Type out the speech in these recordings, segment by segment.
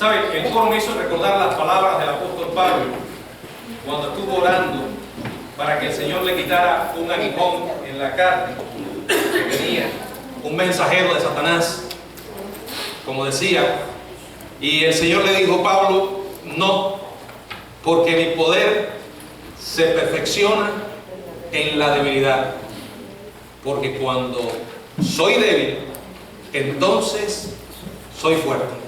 ¿Sabe? El coro me hizo recordar las palabras del apóstol Pablo cuando estuvo orando para que el Señor le quitara un aguijón en la carne que venía, un mensajero de Satanás, como decía, y el Señor le dijo: Pablo, no, porque mi poder se perfecciona en la debilidad, porque cuando soy débil, entonces soy fuerte.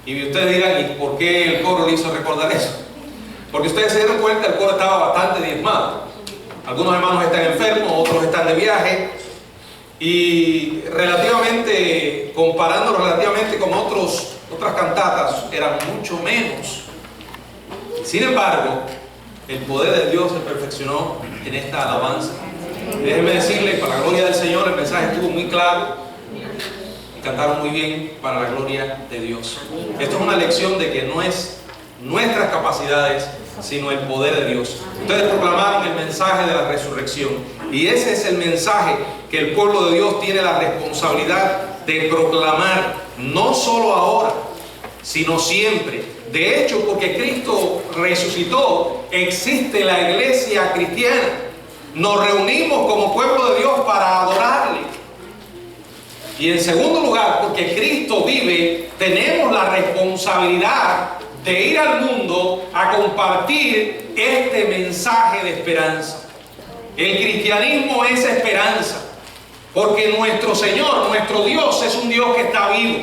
Y ustedes dirán: ¿y por qué el coro le hizo recordar eso? Porque ustedes se dieron cuenta, el coro estaba bastante diezmado. Algunos hermanos están enfermos, otros están de viaje, y relativamente, comparándolo relativamente con otras cantatas, eran mucho menos. Sin embargo, el poder de Dios se perfeccionó en esta alabanza. Déjenme decirles, para la gloria del Señor, el mensaje estuvo muy claro. Cantaron muy bien, para la gloria de Dios. Esto es una lección de que no es nuestras capacidades, sino el poder de Dios. Ustedes proclamaron el mensaje de la resurrección, y ese es el mensaje que el pueblo de Dios tiene la responsabilidad de proclamar, no solo ahora, sino siempre. De hecho, porque Cristo resucitó, existe la iglesia cristiana. Nos reunimos como pueblo de Dios para adorarle. Y en segundo lugar, porque Cristo vive, tenemos la responsabilidad de ir al mundo a compartir este mensaje de esperanza. El cristianismo es esperanza, porque nuestro Señor, nuestro Dios, es un Dios que está vivo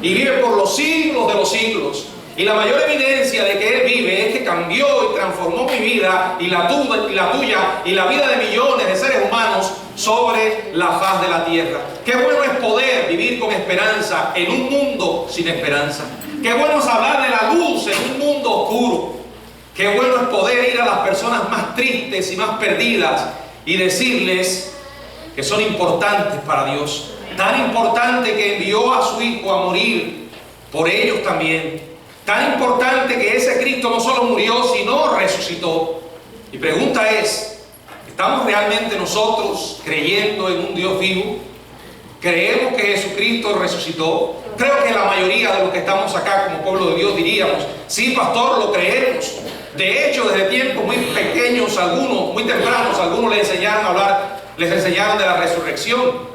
y vive por los siglos de los siglos. Y la mayor evidencia de que Él vive es que cambió y transformó mi vida y la tuya y la vida de millones de seres humanos sobre la faz de la tierra. Qué bueno es poder vivir con esperanza en un mundo sin esperanza. Qué bueno es hablar de la luz en un mundo oscuro. Qué bueno es poder ir a las personas más tristes y más perdidas y decirles que son importantes para Dios. Tan importante que envió a su Hijo a morir por ellos también. Tan importante que ese Cristo no solo murió, sino resucitó. Mi pregunta es: ¿estamos realmente nosotros creyendo en un Dios vivo? ¿Creemos que Jesucristo resucitó? Creo que la mayoría de los que estamos acá como pueblo de Dios diríamos: sí, pastor, lo creemos. De hecho, desde tiempos muy pequeños, algunos, muy tempranos, algunos les enseñaron de la resurrección.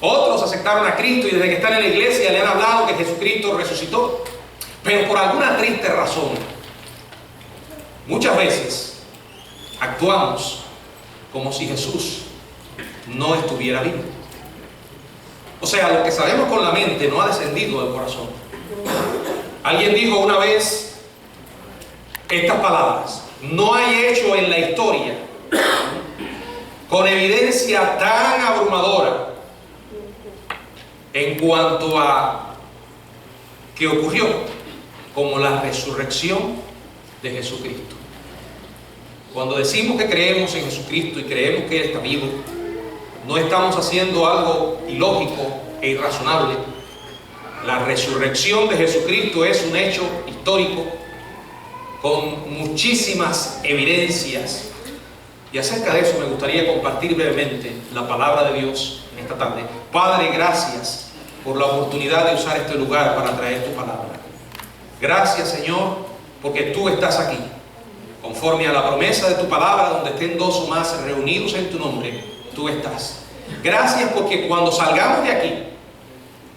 Otros aceptaron a Cristo y desde que están en la iglesia le han hablado que Jesucristo resucitó. Pero por alguna triste razón, muchas veces actuamos como si Jesús no estuviera vivo. O sea, lo que sabemos con la mente no ha descendido del corazón. Alguien dijo una vez estas palabras: no hay hecho en la historia con evidencia tan abrumadora en cuanto a que ocurrió como la resurrección de Jesucristo. Cuando decimos que creemos en Jesucristo y creemos que Él está vivo, no estamos haciendo algo ilógico e irrazonable. La resurrección de Jesucristo es un hecho histórico con muchísimas evidencias, y acerca de eso me gustaría compartir brevemente la palabra de Dios en esta tarde. Padre, gracias por la oportunidad de usar este lugar para traer tu palabra. Gracias, Señor, porque tú estás aquí, conforme a la promesa de tu palabra: donde estén dos o más reunidos en tu nombre, tú estás. Gracias porque cuando salgamos de aquí,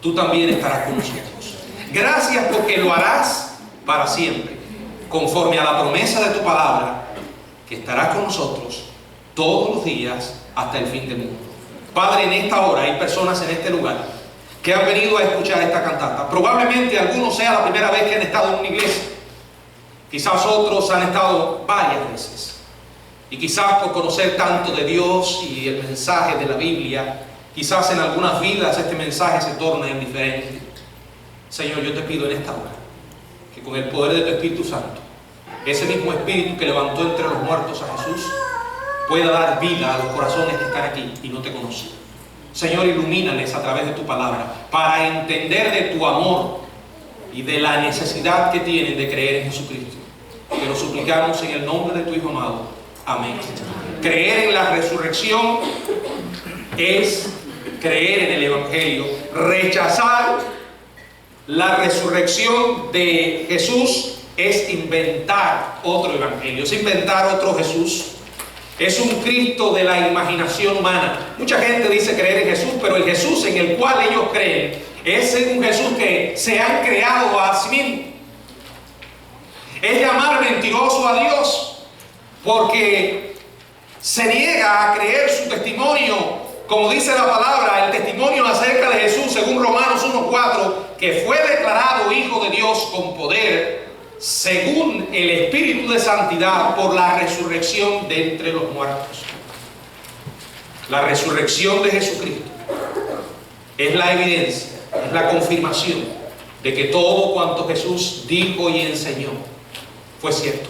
tú también estarás con nosotros. Gracias porque lo harás para siempre, conforme a la promesa de tu palabra, que estarás con nosotros todos los días hasta el fin del mundo. Padre, en esta hora hay personas en este lugar que han venido a escuchar esta cantata. Probablemente algunos sea la primera vez que han estado en una iglesia. Quizás otros han estado varias veces. Y quizás por conocer tanto de Dios y el mensaje de la Biblia, quizás en algunas vidas este mensaje se torne indiferente. Señor, yo te pido en esta hora que con el poder de tu Espíritu Santo, ese mismo Espíritu que levantó entre los muertos a Jesús, pueda dar vida a los corazones que están aquí y no te conocen. Señor, ilumínales a través de tu palabra para entender de tu amor y de la necesidad que tienen de creer en Jesucristo. Te lo suplicamos en el nombre de tu Hijo amado. Amén. Creer en la resurrección es creer en el Evangelio. Rechazar la resurrección de Jesús es inventar otro evangelio, es inventar otro Jesús. Es un Cristo de la imaginación humana. Mucha gente dice creer en Jesús, pero el Jesús en el cual ellos creen es un Jesús que se han creado a sí mismos. Es llamar mentiroso a Dios, porque se niega a creer su testimonio, como dice la palabra, el testimonio acerca de Jesús, según Romanos 1:4, que fue declarado Hijo de Dios con poder, según el Espíritu de Santidad, por la resurrección de entre los muertos. La resurrección de Jesucristo es la evidencia, es la confirmación de que todo cuanto Jesús dijo y enseñó fue cierto.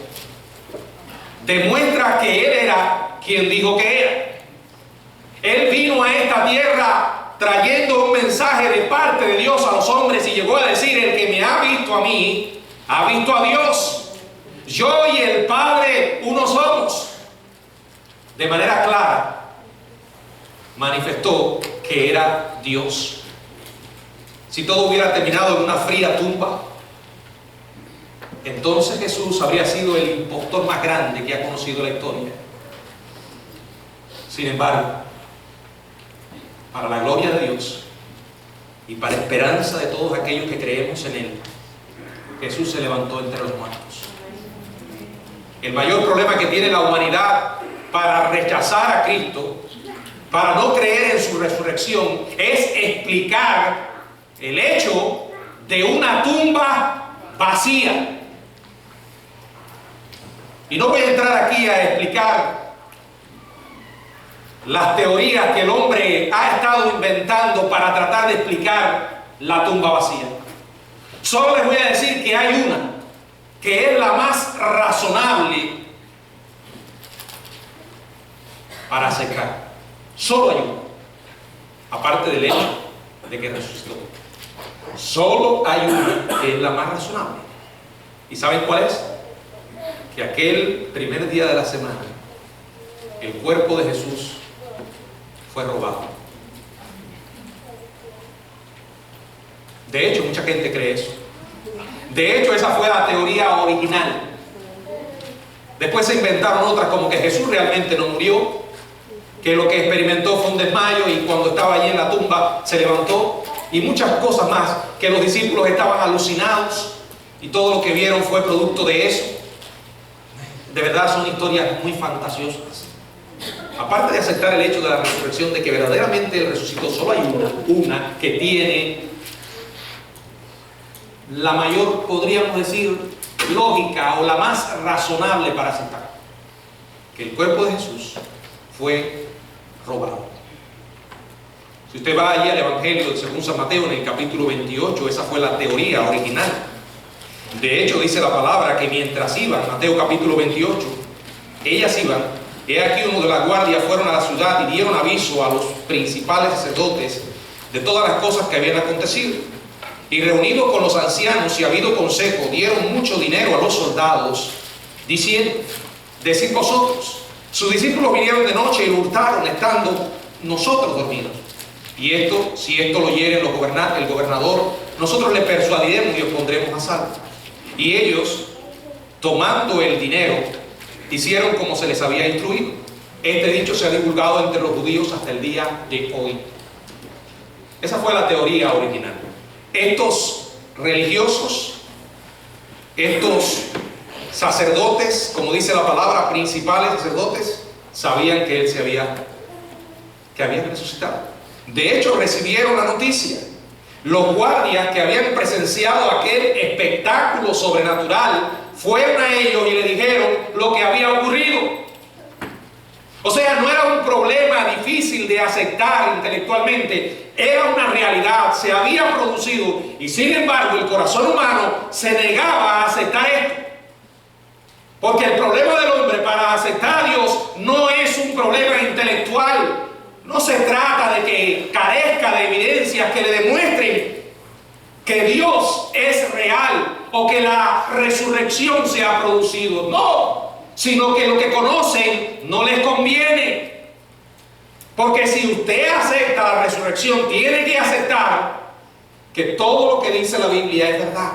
Demuestra que Él era quien dijo que era. Él vino a esta tierra trayendo un mensaje de parte de Dios a los hombres y llegó a decir: el que me ha visto a mí, ha visto a Dios. Yo y el Padre uno somos. De manera clara manifestó que era Dios. Si todo hubiera terminado en una fría tumba, entonces Jesús habría sido el impostor más grande que ha conocido la historia. Sin embargo, para la gloria de Dios y para esperanza de todos aquellos que creemos en Él, Jesús se levantó entre los muertos. El mayor problema que tiene la humanidad para rechazar a Cristo, para no creer en su resurrección, es explicar el hecho de una tumba vacía. Y no voy a entrar aquí a explicar las teorías que el hombre ha estado inventando para tratar de explicar la tumba vacía. Solo les voy a decir que hay una que es la más razonable para aceptar. Solo hay una, aparte del hecho de que resucitó. Solo hay una que es la más razonable. ¿Y saben cuál es? Que aquel primer día de la semana el cuerpo de Jesús fue robado. De hecho, mucha gente cree eso. De hecho, esa fue la teoría original. Después se inventaron otras, como que Jesús realmente no murió, que lo que experimentó fue un desmayo y cuando estaba allí en la tumba se levantó, y muchas cosas más, que los discípulos estaban alucinados y todo lo que vieron fue producto de eso. De verdad son historias muy fantasiosas. Aparte de aceptar el hecho de la resurrección, de que verdaderamente Él resucitó, solo hay una que tiene la mayor, podríamos decir, lógica o la más razonable para aceptar: que el cuerpo de Jesús fue robado. Si usted va allí al Evangelio según San Mateo, en el capítulo 28, esa fue la teoría original. De hecho, dice la palabra que mientras iban, Mateo capítulo 28, ellas iban, he aquí uno de la guardia fueron a la ciudad y dieron aviso a los principales sacerdotes de todas las cosas que habían acontecido. Y reunidos con los ancianos y habido consejo, dieron mucho dinero a los soldados, diciendo: decid vosotros, sus discípulos vinieron de noche y lo hurtaron, estando nosotros dormidos. Y esto, si esto lo oyere el gobernador, nosotros le persuadiremos y os pondremos a salvo. Y ellos, tomando el dinero, hicieron como se les había instruido. Este dicho se ha divulgado entre los judíos hasta el día de hoy. Esa fue la teoría original. Estos religiosos, estos sacerdotes, como dice la palabra, principales sacerdotes, sabían que Él había resucitado. De hecho, recibieron la noticia. Los guardias que habían presenciado aquel espectáculo sobrenatural fueron a ellos y le dijeron lo que había ocurrido. O sea, no era un problema difícil de aceptar intelectualmente, era una realidad, se había producido, y sin embargo el corazón humano se negaba a aceptar esto. Porque el problema del hombre para aceptar a Dios no es un problema intelectual. No se trata de que carezca de evidencias que le demuestren que Dios es real o que la resurrección se ha producido. No, sino que lo que conocen no les conviene. Porque si usted acepta la resurrección, tiene que aceptar que todo lo que dice la Biblia es verdad.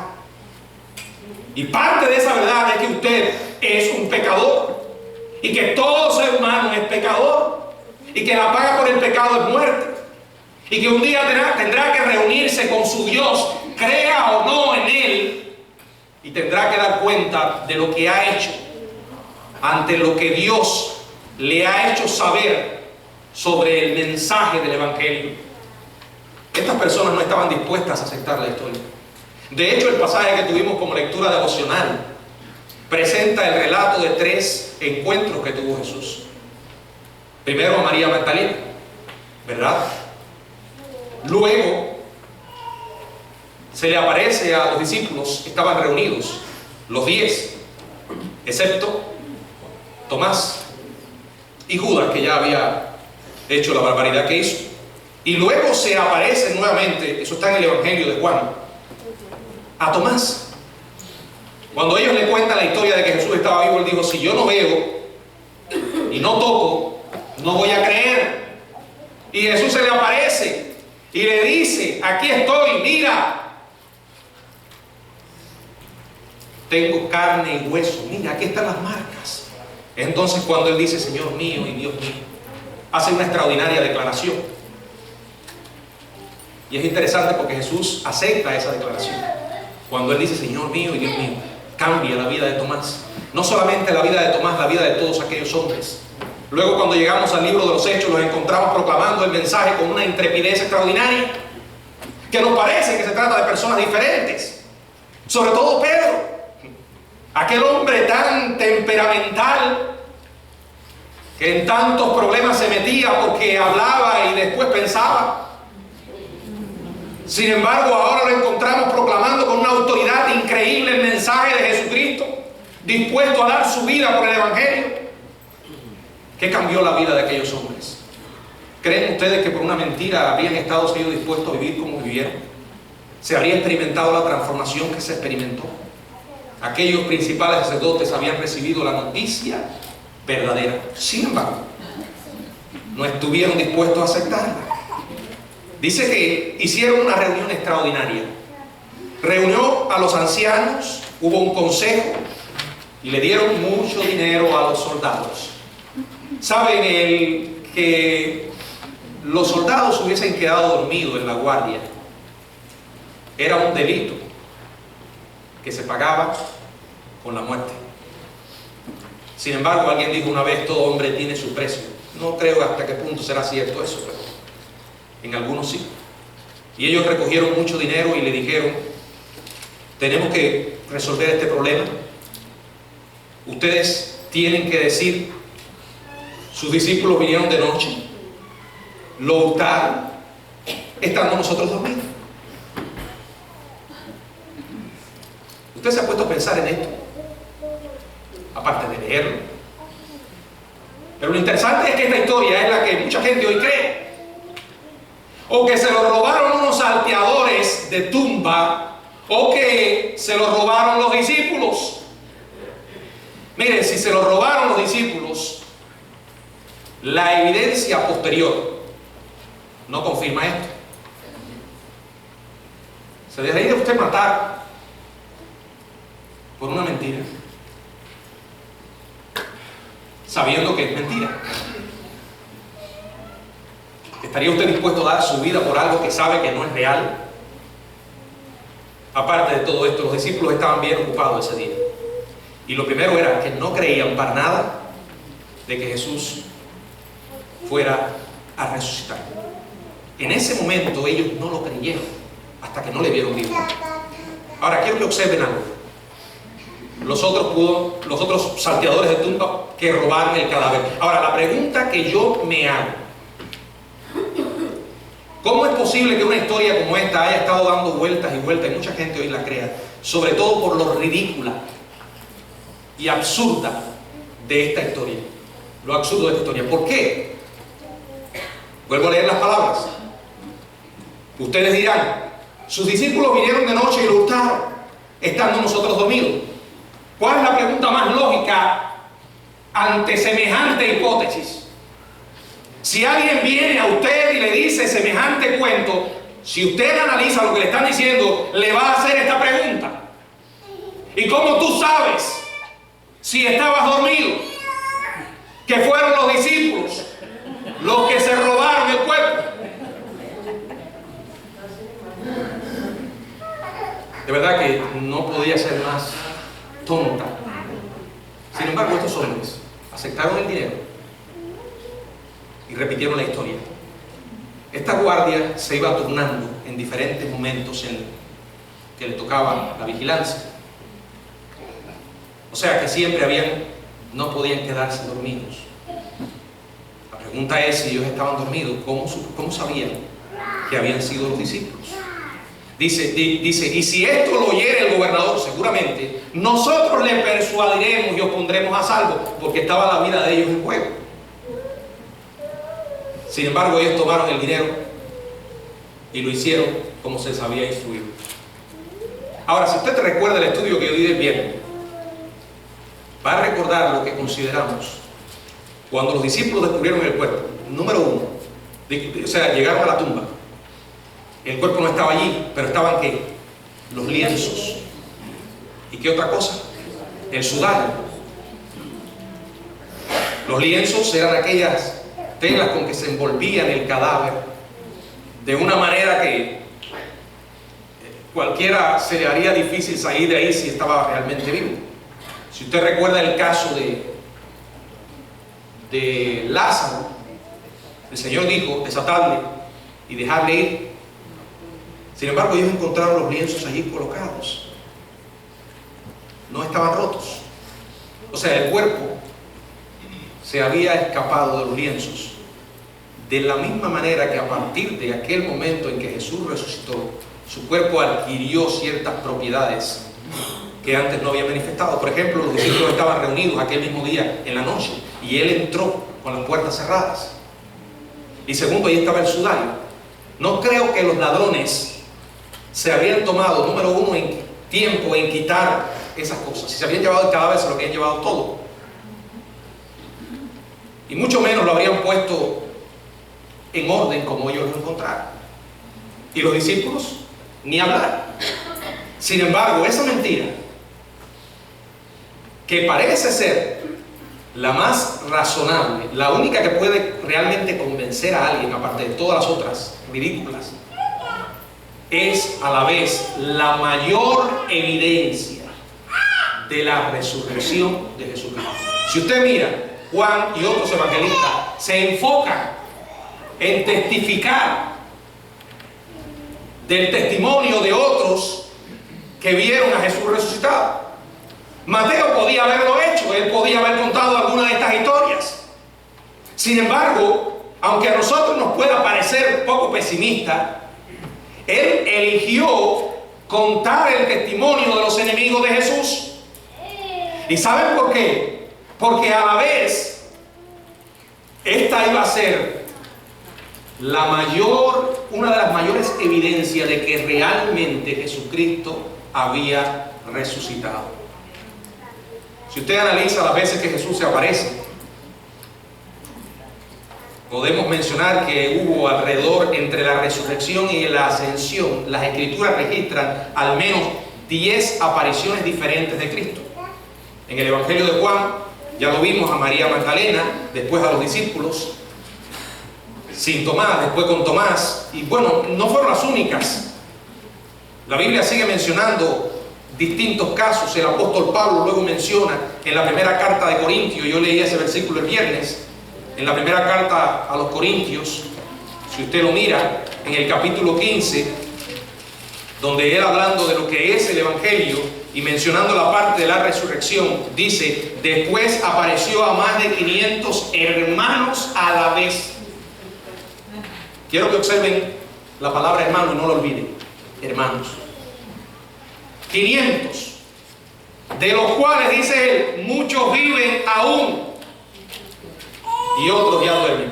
Y parte de esa verdad es que usted es un pecador y que todo ser humano es pecador y que la paga por el pecado es muerte y que un día tendrá que reunirse con su Dios, crea o no en Él, y tendrá que dar cuenta de lo que ha hecho ante lo que Dios le ha hecho saber sobre el mensaje del Evangelio. Estas personas no estaban dispuestas a aceptar la historia. De hecho, el pasaje que tuvimos como lectura devocional presenta el relato de 3 encuentros que tuvo Jesús. Primero a María Magdalena, ¿verdad? Luego se le aparece a los discípulos, estaban reunidos, los 10, excepto Tomás y Judas, que ya había hecho la barbaridad que hizo. Y luego se aparece nuevamente, eso está en el Evangelio de Juan, a Tomás. Cuando ellos le cuentan la historia de que Jesús estaba vivo, él dijo: si yo no veo y no toco, no voy a creer. Y Jesús se le aparece y le dice: aquí estoy, mira, tengo carne y hueso, mira, aquí están las marcas. Entonces, cuando él dice Señor mío y Dios mío, hace una extraordinaria declaración. Y es interesante porque Jesús acepta esa declaración. Cuando él dice Señor mío y Dios mío, cambia la vida de Tomás. No solamente la vida de Tomás, la vida de todos aquellos hombres. Luego, cuando llegamos al libro de los Hechos, los encontramos proclamando el mensaje con una intrepidez extraordinaria, que nos parece que se trata de personas diferentes. Sobre todo Pedro, aquel hombre tan temperamental, que en tantos problemas se metía porque hablaba y después pensaba. Sin embargo, ahora lo encontramos proclamando con una autoridad increíble el mensaje de Jesucristo, dispuesto a dar su vida por el Evangelio. ¿Qué cambió la vida de aquellos hombres? ¿Creen ustedes que por una mentira habrían estado ellos dispuestos a vivir como vivieron? ¿Se habría experimentado la transformación que se experimentó? Aquellos principales sacerdotes habían recibido la noticia verdadera. Sin embargo, no estuvieron dispuestos a aceptarla. Dice que hicieron una reunión extraordinaria. Reunió a los ancianos, hubo un consejo y le dieron mucho dinero a los soldados. ¿Saben que los soldados hubiesen quedado dormidos en la guardia? Era un delito que se pagaba con la muerte. Sin embargo, alguien dijo una vez: todo hombre tiene su precio. No creo hasta qué punto será cierto eso, pero en algunos sí. Y ellos recogieron mucho dinero y le dijeron: tenemos que resolver este problema. Ustedes tienen que decir, sus discípulos vinieron de noche, lo hurtaron, estando nosotros dormidos. ¿Usted se ha puesto a pensar en esto? Aparte de leerlo. Pero lo interesante es que esta historia es la que mucha gente hoy cree. O que se lo robaron unos salteadores de tumba, o que se lo robaron los discípulos. Miren, si se lo robaron los discípulos, la evidencia posterior no confirma esto. ¿Se dejaría usted matar por una mentira, sabiendo que es mentira? ¿Estaría usted dispuesto a dar su vida por algo que sabe que no es real? Aparte de todo esto, los discípulos estaban bien ocupados ese día. Y lo primero era que no creían para nada de que Jesús fuera a resucitar. En ese momento ellos no lo creyeron hasta que no le vieron vivo. Ahora quiero que observen algo. Los otros salteadores de tumba que robaron el cadáver. Ahora, la pregunta que yo me hago: ¿cómo es posible que una historia como esta haya estado dando vueltas y vueltas y mucha gente hoy la crea? Sobre todo por lo ridícula y absurda de esta historia. Lo absurdo de esta historia. ¿Por qué? Vuelvo a leer las palabras. Ustedes dirán: sus discípulos vinieron de noche y lo hurtaron, estando nosotros dormidos. ¿Cuál es la pregunta más lógica ante semejante hipótesis? Si alguien viene a usted y le dice semejante cuento, si usted analiza lo que le están diciendo, le va a hacer esta pregunta: ¿y cómo tú sabes si estabas dormido que fueron los discípulos los que se robaron el cuerpo? De verdad que no podía ser más tonta. Sin embargo, estos hombres aceptaron el dinero y repitieron la historia. Esta guardia se iba turnando en diferentes momentos en que le tocaba la vigilancia. O sea que siempre no podían quedarse dormidos. La pregunta es, si ellos estaban dormidos, ¿cómo sabían que habían sido los discípulos? Dice, y si esto lo oyere el gobernador, seguramente nosotros le persuadiremos y os pondremos a salvo, porque estaba la vida de ellos en juego. Sin embargo, ellos tomaron el dinero y lo hicieron como se les había instruido. Ahora, si usted recuerda el estudio que yo di el viernes, va a recordar lo que consideramos cuando los discípulos descubrieron el cuerpo. Número uno, o sea, llegaron a la tumba. El cuerpo no estaba allí, pero estaban ¿qué? Los lienzos. ¿Y qué otra cosa? El sudario. Los lienzos eran aquellas telas con que se envolvían el cadáver de una manera que cualquiera se le haría difícil salir de ahí si estaba realmente vivo. Si usted recuerda el caso de Lázaro, el Señor dijo: desatadle y dejadle ir. Sin embargo, ellos encontraron los lienzos allí colocados. No estaban rotos. O sea, el cuerpo se había escapado de los lienzos. De la misma manera que a partir de aquel momento en que Jesús resucitó, su cuerpo adquirió ciertas propiedades que antes no había manifestado. Por ejemplo, los discípulos estaban reunidos aquel mismo día en la noche y Él entró con las puertas cerradas. Y segundo, ahí estaba el sudario. No creo que los ladrones se habrían tomado, número uno, en tiempo en quitar esas cosas. Si se habían llevado el cadáver, se lo habían llevado todo. Y mucho menos lo habrían puesto en orden como ellos lo encontraron. Y los discípulos, ni hablar. Sin embargo, esa mentira, que parece ser la más razonable, la única que puede realmente convencer a alguien, aparte de todas las otras ridículas, es a la vez la mayor evidencia de la resurrección de Jesucristo. Si usted mira, Juan y otros evangelistas se enfocan en testificar del testimonio de otros que vieron a Jesús resucitado. Mateo podía haberlo hecho, él podía haber contado alguna de estas historias. Sin embargo, aunque a nosotros nos pueda parecer poco pesimista, él eligió contar el testimonio de los enemigos de Jesús. ¿Y saben por qué? Porque a la vez esta iba a ser una de las mayores evidencias de que realmente Jesucristo había resucitado. Si usted analiza las veces que Jesús se aparece, podemos mencionar que hubo alrededor, entre la resurrección y la ascensión, las escrituras registran al menos 10 apariciones diferentes de Cristo. En el Evangelio de Juan ya lo vimos a María Magdalena, después a los discípulos, sin Tomás, después con Tomás, y bueno, no fueron las únicas. La Biblia sigue mencionando distintos casos. El apóstol Pablo luego menciona en la primera carta de Corintios, yo leí ese versículo el viernes, en la primera carta a los Corintios, si usted lo mira, en el capítulo 15, donde él hablando de lo que es el Evangelio y mencionando la parte de la resurrección, dice: después apareció a más de 500 hermanos a la vez. Quiero que observen la palabra hermano y no lo olviden. Hermanos. 500, de los cuales, dice él, muchos viven aún y otros ya duermen.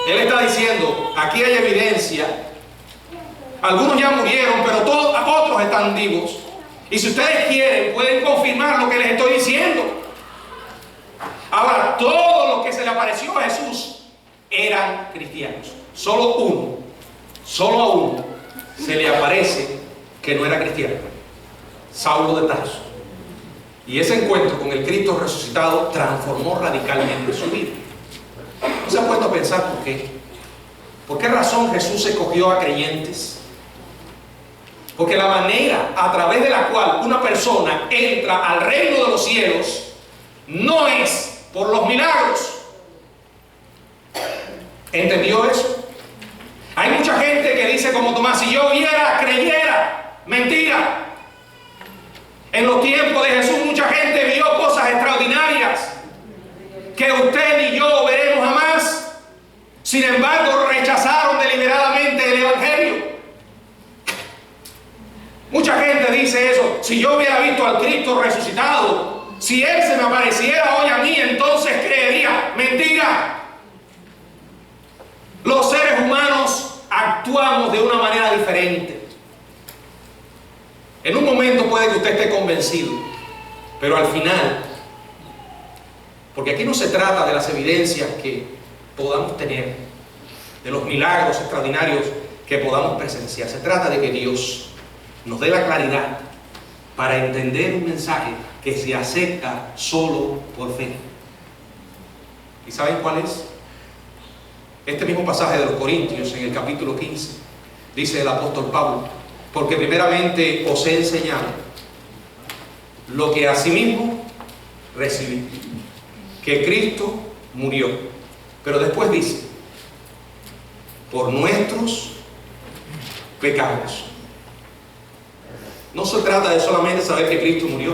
Él está diciendo, aquí hay evidencia. Algunos ya murieron, pero otros están vivos. Y si ustedes quieren, pueden confirmar lo que les estoy diciendo. Ahora, todos los que se le apareció a Jesús eran cristianos. Solo a uno se le aparece que no era cristiano, Saulo de Tarso. Y ese encuentro con el Cristo resucitado transformó radicalmente su vida. ¿No se ha puesto a pensar por qué? ¿Por qué razón Jesús escogió a creyentes? Porque la manera a través de la cual una persona entra al reino de los cielos no es por los milagros. ¿Entendió eso? Hay mucha gente que dice como Tomás, si yo viera, creyera. Mentira. En los tiempos de Jesús mucha gente vio cosas extraordinarias que usted ni yo veremos jamás. Sin embargo, rechazaron deliberadamente el Evangelio. Mucha gente dice eso. Si yo hubiera visto al Cristo resucitado, si Él se me apareciera hoy a mí, entonces creería. Mentira. Los seres humanos actuamos de una manera diferente. En un momento puede que usted esté convencido, pero al final, porque aquí no se trata de las evidencias que podamos tener, de los milagros extraordinarios que podamos presenciar, se trata de que Dios nos dé la claridad para entender un mensaje que se acepta solo por fe. ¿Y saben cuál es? Este mismo pasaje de los Corintios, en el capítulo 15, dice el apóstol Pablo: porque primeramente os he enseñado lo que asimismo recibí, que Cristo murió. Pero después dice: por nuestros pecados. No se trata de solamente saber que Cristo murió.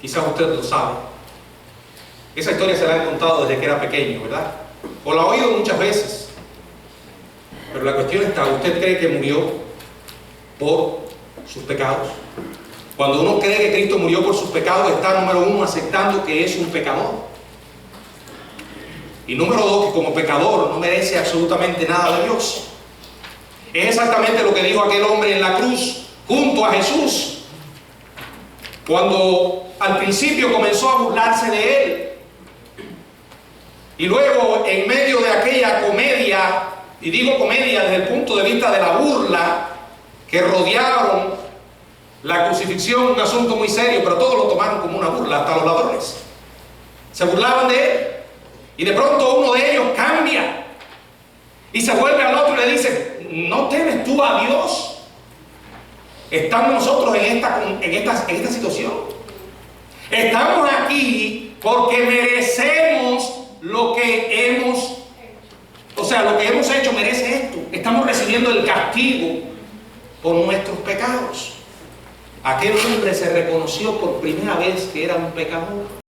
Quizás usted lo sabe. Esa historia se la han contado desde que era pequeño, ¿verdad? O la ha oído muchas veces. Pero la cuestión está: ¿usted cree que murió por sus pecados? Cuando uno cree que Cristo murió por sus pecados, está, número uno, aceptando que es un pecador. Y número dos, que como pecador no merece absolutamente nada de Dios. Es exactamente lo que dijo aquel hombre en la cruz junto a Jesús, cuando al principio comenzó a burlarse de él. Y luego, en medio de aquella comedia, y digo comedia desde el punto de vista de la burla, que rodearon la crucifixión, un asunto muy serio, pero todos lo tomaron como una burla, hasta los ladrones. Se burlaban de él. Y de pronto uno de ellos cambia y se vuelve al otro y le dice: ¿no temes tú a Dios? Estamos nosotros en esta situación. Estamos aquí porque merecemos lo que hemos, lo que hemos hecho merece esto. Estamos recibiendo el castigo por nuestros pecados. Aquel hombre se reconoció por primera vez que era un pecador.